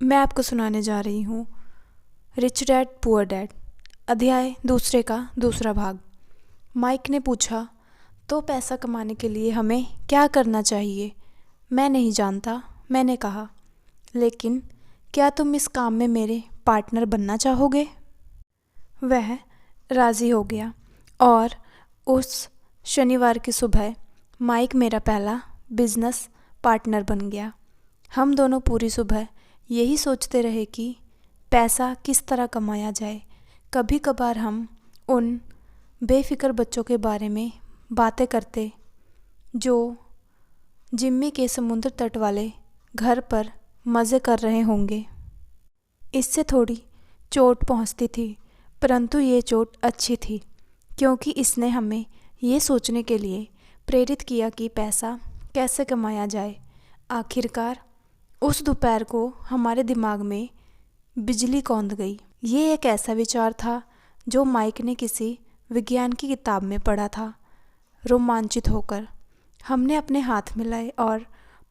मैं आपको सुनाने जा रही हूँ रिच डैड पुअर डैड अध्याय दूसरे का दूसरा भाग। माइक ने पूछा, तो पैसा कमाने के लिए हमें क्या करना चाहिए? मैं नहीं जानता, मैंने कहा। लेकिन क्या तुम इस काम में मेरे पार्टनर बनना चाहोगे? वह राज़ी हो गया और उस शनिवार की सुबह माइक मेरा पहला बिजनेस पार्टनर बन गया। हम दोनों पूरी सुबह यही सोचते रहे कि पैसा किस तरह कमाया जाए। कभी कभार हम उन बेफिक्र बच्चों के बारे में बातें करते जो जिम्मी के समुद्र तट वाले घर पर मज़े कर रहे होंगे। इससे थोड़ी चोट पहुंचती थी, परंतु ये चोट अच्छी थी क्योंकि इसने हमें ये सोचने के लिए प्रेरित किया कि पैसा कैसे कमाया जाए। आखिरकार उस दोपहर को हमारे दिमाग में बिजली कौंध गई। ये एक ऐसा विचार था जो माइक ने किसी विज्ञान की किताब में पढ़ा था। रोमांचित होकर हमने अपने हाथ मिलाए और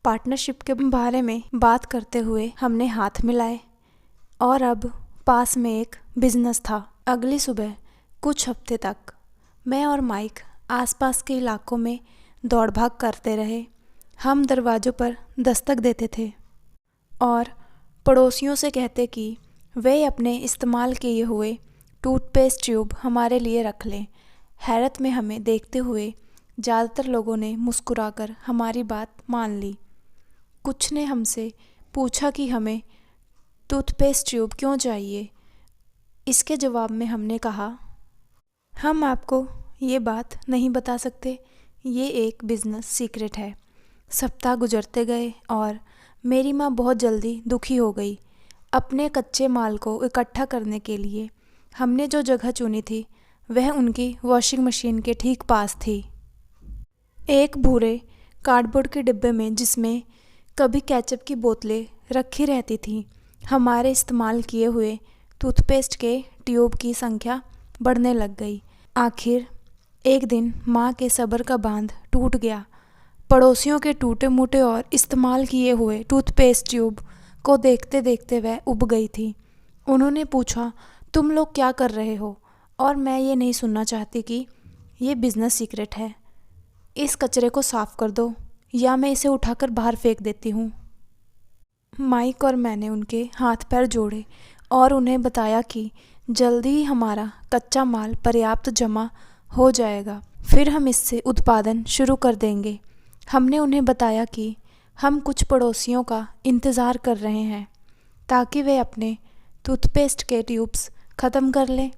पार्टनरशिप के बारे में बात करते हुए हमने हाथ मिलाए और अब पास में एक बिजनेस था। अगली सुबह कुछ हफ्ते तक मैं और माइक आसपास के इलाकों में दौड़ भाग करते रहे। हम दरवाज़ों पर दस्तक देते थे और पड़ोसियों से कहते कि वे अपने इस्तेमाल किए हुए टूथपेस्ट ट्यूब हमारे लिए रख लें। हैरत में हमें देखते हुए ज़्यादातर लोगों ने मुस्कुराकर हमारी बात मान ली। कुछ ने हमसे पूछा कि हमें टूथपेस्ट ट्यूब क्यों चाहिए। इसके जवाब में हमने कहा, हम आपको ये बात नहीं बता सकते, ये एक बिज़नेस सीक्रेट है। सप्ताह गुजरते गए और मेरी माँ बहुत जल्दी दुखी हो गई। अपने कच्चे माल को इकट्ठा करने के लिए हमने जो जगह चुनी थी वह उनकी वॉशिंग मशीन के ठीक पास थी। एक भूरे कार्डबोर्ड के डिब्बे में जिसमें कभी केचप की बोतलें रखी रहती थीं, हमारे इस्तेमाल किए हुए टूथपेस्ट के ट्यूब की संख्या बढ़ने लग गई। आखिर एक दिन माँ के सब्र का बांध टूट गया। पड़ोसियों के टूटे मूटे और इस्तेमाल किए हुए टूथपेस्ट ट्यूब को देखते देखते वह उब गई थी। उन्होंने पूछा, तुम लोग क्या कर रहे हो? और मैं ये नहीं सुनना चाहती कि ये बिज़नेस सीक्रेट है। इस कचरे को साफ़ कर दो या मैं इसे उठाकर बाहर फेंक देती हूँ। माइक और मैंने उनके हाथ पैर जोड़े और उन्हें बताया कि जल्दी ही हमारा कच्चा माल पर्याप्त जमा हो जाएगा, फिर हम इससे उत्पादन शुरू कर देंगे। हमने उन्हें बताया कि हम कुछ पड़ोसियों का इंतज़ार कर रहे हैं ताकि वे अपने टूथपेस्ट के ट्यूब्स ख़त्म कर लें।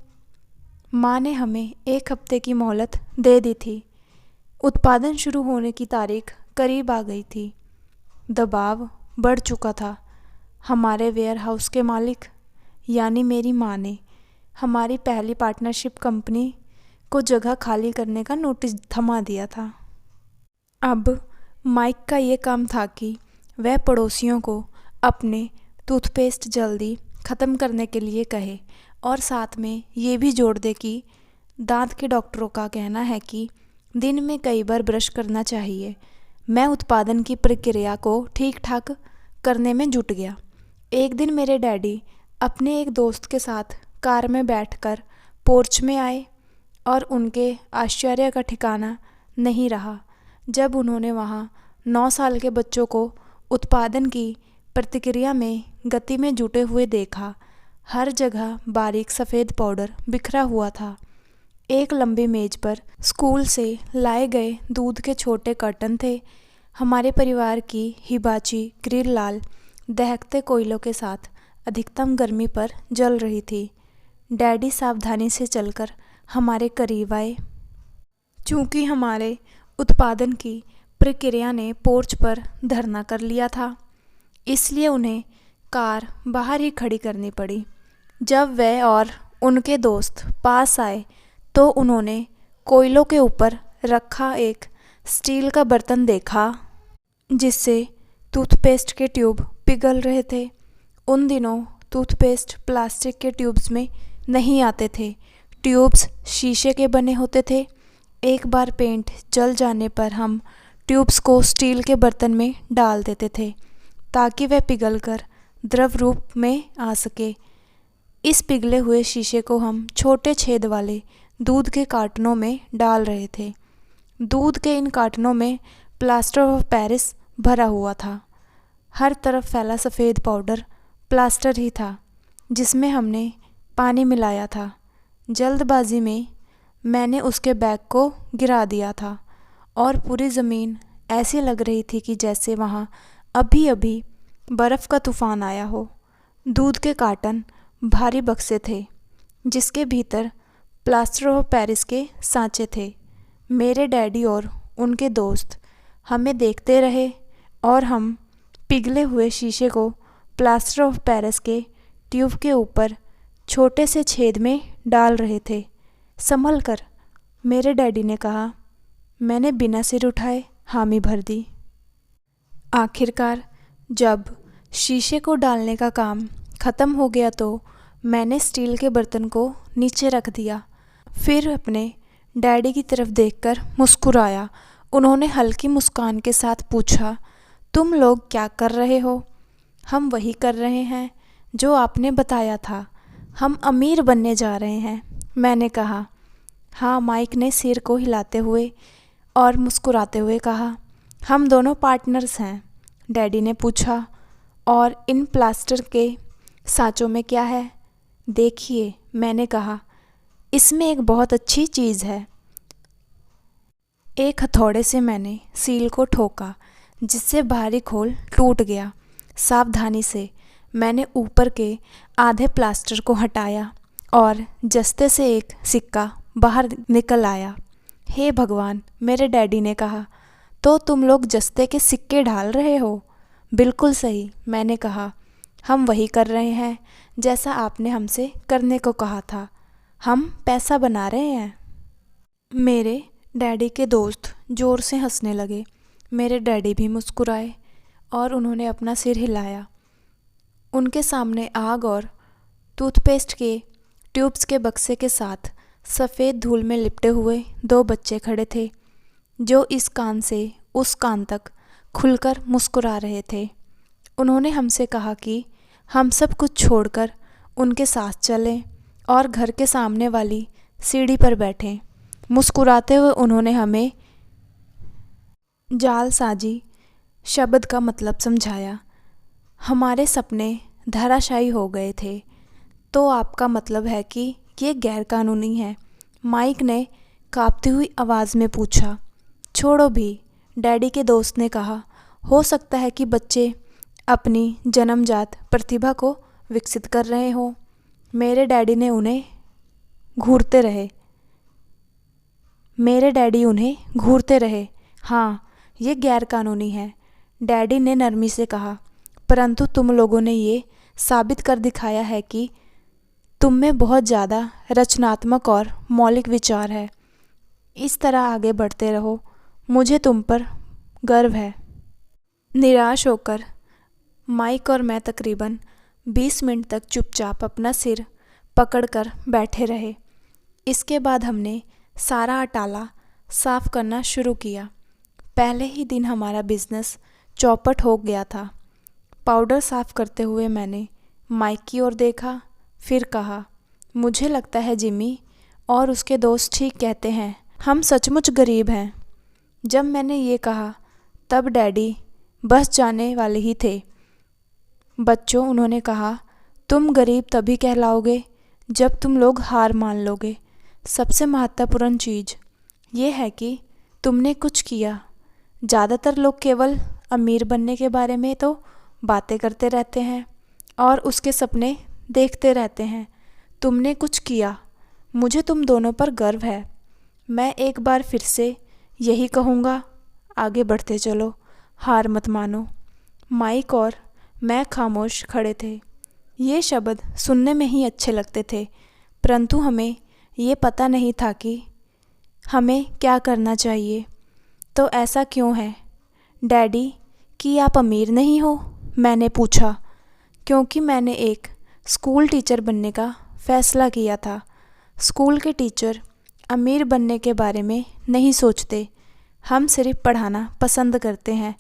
माँ ने हमें एक हफ्ते की मोहलत दे दी थी। उत्पादन शुरू होने की तारीख करीब आ गई थी। दबाव बढ़ चुका था। हमारे वेयर हाउस के मालिक यानी मेरी माँ ने हमारी पहली पार्टनरशिप कंपनी को जगह खाली करने का नोटिस थमा दिया था। अब माइक का ये काम था कि वह पड़ोसियों को अपने टूथपेस्ट जल्दी ख़त्म करने के लिए कहे और साथ में ये भी जोड़ दे कि दांत के डॉक्टरों का कहना है कि दिन में कई बार ब्रश करना चाहिए। मैं उत्पादन की प्रक्रिया को ठीक ठाक करने में जुट गया। एक दिन मेरे डैडी अपने एक दोस्त के साथ कार में बैठकर पोर्च में आए और उनके आश्चर्य का ठिकाना नहीं रहा जब उन्होंने वहाँ 9 साल के बच्चों को उत्पादन की प्रतिक्रिया में गति में जुटे हुए देखा। हर जगह बारीक सफ़ेद पाउडर बिखरा हुआ था। एक लंबी मेज पर स्कूल से लाए गए दूध के छोटे कर्टन थे। हमारे परिवार की हिबाची ग्रिल लाल दहकते कोयलों के साथ अधिकतम गर्मी पर जल रही थी। डैडी सावधानी से चलकर हमारे करीब आए। चूँकि हमारे उत्पादन की प्रक्रिया ने पोर्च पर धरना कर लिया था, इसलिए उन्हें कार बाहर ही खड़ी करनी पड़ी। जब वह और उनके दोस्त पास आए तो उन्होंने कोयलों के ऊपर रखा एक स्टील का बर्तन देखा जिससे टूथपेस्ट के ट्यूब पिघल रहे थे। उन दिनों टूथपेस्ट प्लास्टिक के ट्यूब्स में नहीं आते थे। ट्यूब्स शीशे के बने होते थे। एक बार पेंट जल जाने पर हम ट्यूब्स को स्टील के बर्तन में डाल देते थे ताकि वह पिघलकर द्रव रूप में आ सके। इस पिघले हुए शीशे को हम छोटे छेद वाले दूध के कार्टनों में डाल रहे थे। दूध के इन कार्टनों में प्लास्टर ऑफ पेरिस भरा हुआ था। हर तरफ फैला सफ़ेद पाउडर प्लास्टर ही था जिसमें हमने पानी मिलाया था। जल्दबाजी में मैंने उसके बैग को गिरा दिया था और पूरी ज़मीन ऐसी लग रही थी कि जैसे वहाँ अभी अभी बर्फ़ का तूफ़ान आया हो। दूध के कार्टन भारी बक्से थे जिसके भीतर प्लास्टर ऑफ पेरिस के सांचे थे। मेरे डैडी और उनके दोस्त हमें देखते रहे और हम पिघले हुए शीशे को प्लास्टर ऑफ पेरिस के ट्यूब के ऊपर छोटे से छेद में डाल रहे थे। संभल कर, मेरे डैडी ने कहा। मैंने बिना सिर उठाए हामी भर दी। आखिरकार जब शीशे को डालने का काम ख़त्म हो गया तो मैंने स्टील के बर्तन को नीचे रख दिया। फिर अपने डैडी की तरफ देखकर मुस्कुराया। उन्होंने हल्की मुस्कान के साथ पूछा, तुम लोग क्या कर रहे हो? हम वही कर रहे हैं जो आपने बताया था, हम अमीर बनने जा रहे हैं, मैंने कहा। हाँ, माइक ने सिर को हिलाते हुए और मुस्कुराते हुए कहा। हम दोनों पार्टनर्स हैं, डैडी ने पूछा। और इन प्लास्टर के सांचों में क्या है? देखिए, मैंने कहा, इसमें एक बहुत अच्छी चीज़ है। एक हथौड़े से मैंने सील को ठोका जिससे बाहरी खोल टूट गया। सावधानी से मैंने ऊपर के आधे प्लास्टर को हटाया और जस्ते से एक सिक्का बाहर निकल आया। हे भगवान, मेरे डैडी ने कहा, तो तुम लोग जस्ते के सिक्के ढाल रहे हो? बिल्कुल सही, मैंने कहा। हम वही कर रहे हैं जैसा आपने हमसे करने को कहा था। हम पैसा बना रहे हैं। मेरे डैडी के दोस्त ज़ोर से हंसने लगे। मेरे डैडी भी मुस्कुराए और उन्होंने अपना सिर हिलाया। उनके सामने आग और टूथपेस्ट के ट्यूब्स के बक्से के साथ सफ़ेद धूल में लिपटे हुए दो बच्चे खड़े थे जो इस कान से उस कान तक खुलकर मुस्कुरा रहे थे। उन्होंने हमसे कहा कि हम सब कुछ छोड़कर उनके साथ चलें और घर के सामने वाली सीढ़ी पर बैठें। मुस्कुराते हुए उन्होंने हमें जालसाजी शब्द का मतलब समझाया। हमारे सपने धराशायी हो गए थे। तो आपका मतलब है कि ये गैरकानूनी है? माइक ने कांपती हुई आवाज़ में पूछा। छोड़ो भी, डैडी के दोस्त ने कहा। हो सकता है कि बच्चे अपनी जन्मजात प्रतिभा को विकसित कर रहे हो। मेरे डैडी उन्हें घूरते रहे। हाँ, ये गैरकानूनी है, डैडी ने नरमी से कहा। परंतु तुम लोगों ने ये साबित कर दिखाया है कि तुम में बहुत ज़्यादा रचनात्मक और मौलिक विचार है। इस तरह आगे बढ़ते रहो, मुझे तुम पर गर्व है। निराश होकर माइक और मैं तकरीबन 20 मिनट तक चुपचाप अपना सिर पकड़कर बैठे रहे। इसके बाद हमने सारा अटाला साफ़ करना शुरू किया। पहले ही दिन हमारा बिजनेस चौपट हो गया था। पाउडर साफ़ करते हुए मैंने माइक की ओर देखा, फिर कहा, मुझे लगता है जिमी और उसके दोस्त ठीक कहते हैं, हम सचमुच गरीब हैं। जब मैंने ये कहा तब डैडी बस जाने वाले ही थे। बच्चों, उन्होंने कहा, तुम गरीब तभी कहलाओगे जब तुम लोग हार मान लोगे। सबसे महत्वपूर्ण चीज़ ये है कि तुमने कुछ किया। ज़्यादातर लोग केवल अमीर बनने के बारे में तो बातें करते रहते हैं और उसके सपने देखते रहते हैं। तुमने कुछ किया। मुझे तुम दोनों पर गर्व है। मैं एक बार फिर से यही कहूँगा, आगे बढ़ते चलो, हार मत मानो। माइक और मैं खामोश खड़े थे। ये शब्द सुनने में ही अच्छे लगते थे, परंतु हमें ये पता नहीं था कि हमें क्या करना चाहिए। तो ऐसा क्यों है डैडी कि आप अमीर नहीं हो? मैंने पूछा। क्योंकि मैंने एक स्कूल टीचर बनने का फ़ैसला किया था। स्कूल के टीचर अमीर बनने के बारे में नहीं सोचते, हम सिर्फ पढ़ाना पसंद करते हैं।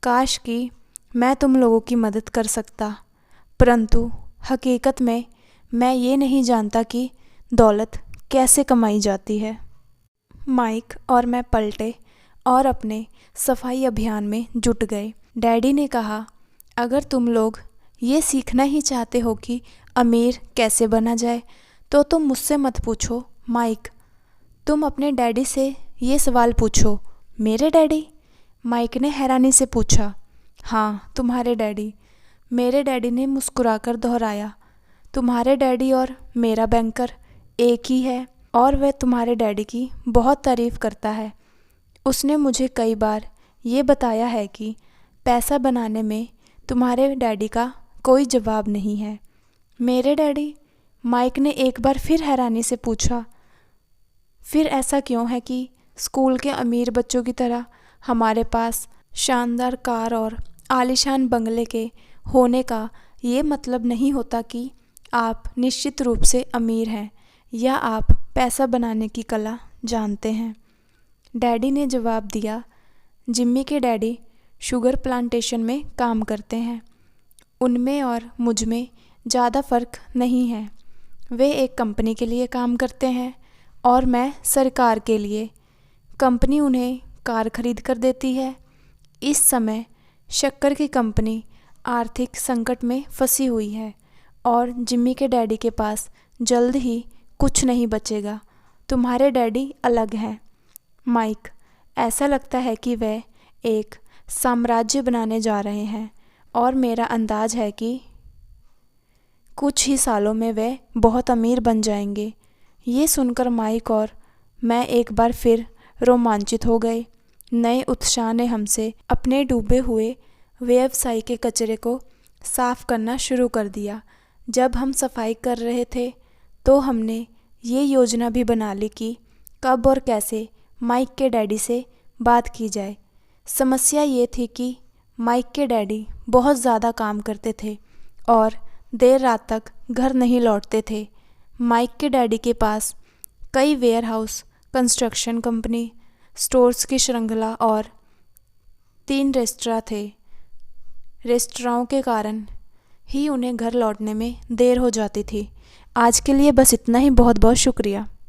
काश कि मैं तुम लोगों की मदद कर सकता। परंतु हकीकत में मैं ये नहीं जानता कि दौलत कैसे कमाई जाती है। माइक और मैं पलटे और अपने सफाई अभियान में जुट गए। डैडी ने कहा, अगर तुम लोग ये सीखना ही चाहते हो कि अमीर कैसे बना जाए तो तुम मुझसे मत पूछो माइक, तुम अपने डैडी से ये सवाल पूछो। मेरे डैडी? माइक ने हैरानी से पूछा। हाँ, तुम्हारे डैडी, मेरे डैडी ने मुस्कुराकर दोहराया। तुम्हारे डैडी और मेरा बैंकर एक ही है और वह तुम्हारे डैडी की बहुत तारीफ़ करता है। उसने मुझे कई बार ये बताया है कि पैसा बनाने में तुम्हारे डैडी का कोई जवाब नहीं है। मेरे डैडी? माइक ने एक बार फिर हैरानी से पूछा। फिर ऐसा क्यों है कि स्कूल के अमीर बच्चों की तरह हमारे पास शानदार कार और आलीशान बंगले के होने का ये मतलब नहीं होता कि आप निश्चित रूप से अमीर हैं या आप पैसा बनाने की कला जानते हैं। डैडी ने जवाब दिया, जिम्मी के डैडी शुगर प्लांटेशन में काम करते हैं। उनमें और मुझ में ज़्यादा फ़र्क नहीं है। वे एक कंपनी के लिए काम करते हैं और मैं सरकार के लिए। कंपनी उन्हें कार खरीद कर देती है। इस समय शक्कर की कंपनी आर्थिक संकट में फंसी हुई है और जिम्मी के डैडी के पास जल्द ही कुछ नहीं बचेगा। तुम्हारे डैडी अलग हैं माइक। ऐसा लगता है कि वे एक साम्राज्य बनाने जा रहे हैं और मेरा अंदाज़ है कि कुछ ही सालों में वे बहुत अमीर बन जाएंगे। ये सुनकर माइक और मैं एक बार फिर रोमांचित हो गए। नए उत्साह ने हमसे अपने डूबे हुए व्यवसाय के कचरे को साफ करना शुरू कर दिया। जब हम सफाई कर रहे थे तो हमने ये योजना भी बना ली कि कब और कैसे माइक के डैडी से बात की जाए। समस्या ये थी कि माइक के डैडी बहुत ज़्यादा काम करते थे और देर रात तक घर नहीं लौटते थे। माइक के डैडी के पास कई वेयरहाउस, कंस्ट्रक्शन कंपनी, स्टोर्स की श्रृंखला और 3 रेस्तरां थे। रेस्तराओं के कारण ही उन्हें घर लौटने में देर हो जाती थी। आज के लिए बस इतना ही। बहुत बहुत शुक्रिया।